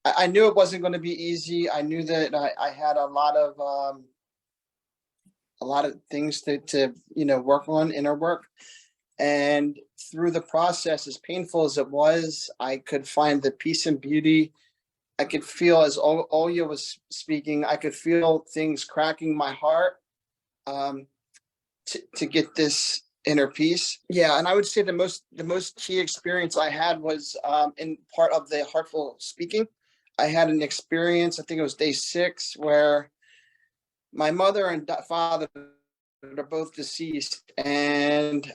I knew it wasn't going to be easy. I knew that I had a lot of things to work on, inner work. And through the process, as painful as it was, I could find the peace and beauty. I could feel, as Olya was speaking, I could feel things cracking my heart, um, to get this inner peace. Yeah, and I would say the most key experience I had was, in part of the heartful speaking. I had an experience, I think it was day 6, where my mother and father are both deceased, and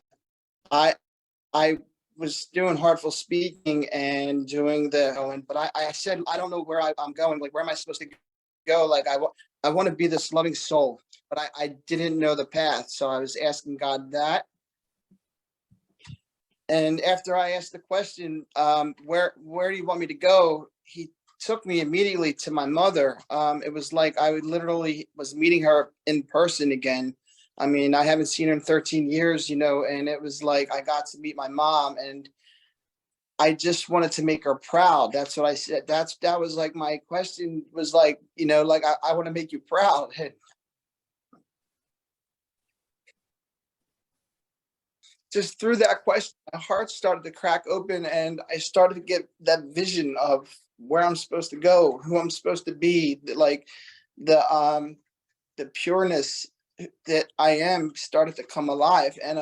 I I was doing heartful speaking and doing but I said, I don't know where I'm going. Like, where am I supposed to go? Like, I want to be this loving soul, but I didn't know the path. So I was asking God that. And after I asked the question, where do you want me to go? He took me immediately to my mother. It was like I would literally was meeting her in person again. I mean, I haven't seen her in 13 years, and it was like I got to meet my mom, and I just wanted to make her proud. That's what I said. That was like my question was like, like I want to make you proud. Just through that question, my heart started to crack open, and I started to get that vision of where I'm supposed to go, who I'm supposed to be, like the the pureness that I am started to come alive. And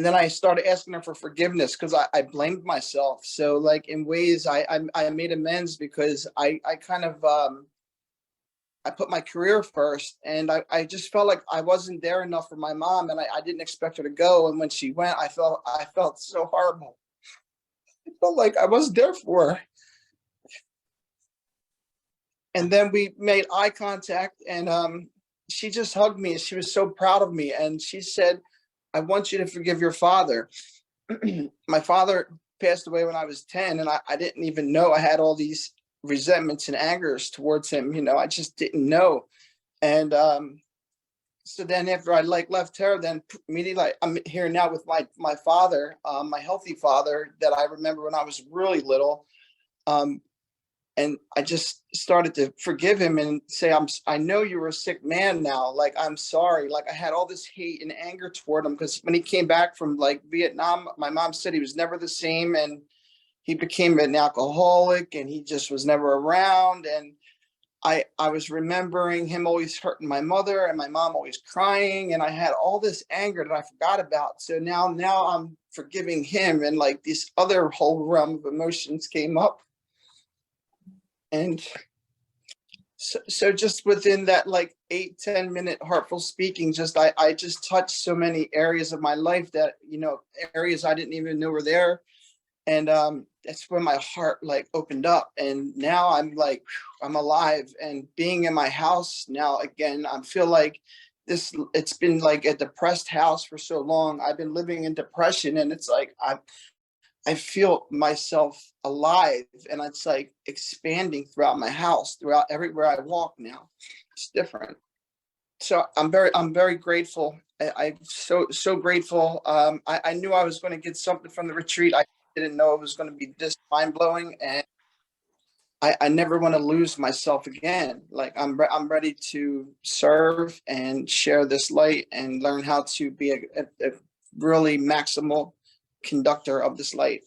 then I started asking her for forgiveness, because I blamed myself. So, like, in ways, I made amends, because I kind of I put my career first, and I just felt like I wasn't there enough for my mom, and I didn't expect her to go. And when she went, I felt so horrible. I felt like I wasn't there for her. And then we made eye contact, and she just hugged me, and she was so proud of me. And she said, I want you to forgive your father. My father passed away when I was 10, and I didn't even know I had all these resentments and angers towards him. I just didn't know. And so then after I left her, then immediately, like, I'm here now with my father, my healthy father that I remember when I was really little. And I just started to forgive him and say, I know you were a sick man now. Like, I'm sorry. Like, I had all this hate and anger toward him, because when he came back from, like, Vietnam, my mom said he was never the same, and he became an alcoholic, and he just was never around. And I was remembering him always hurting my mother, and my mom always crying, and I had all this anger that I forgot about. So now I'm forgiving him, and like this other whole realm of emotions came up. And so just within that, like, 8-10 minute heartful speaking, I just touched so many areas of my life, that areas I didn't even know were there. And that's when my heart, like, opened up, and now I'm like, I'm alive, and being in my house now again, I feel like it's been like a depressed house for so long. I've been living in depression, and it's like I feel myself alive, and it's like expanding throughout my house, throughout everywhere I walk now. It's different. So I'm very grateful. I'm so grateful. I knew I was going to get something from the retreat. I didn't know it was going to be this mind blowing, and I never want to lose myself again. Like, I'm ready to serve and share this light, and learn how to be a really maximal conductor of this light.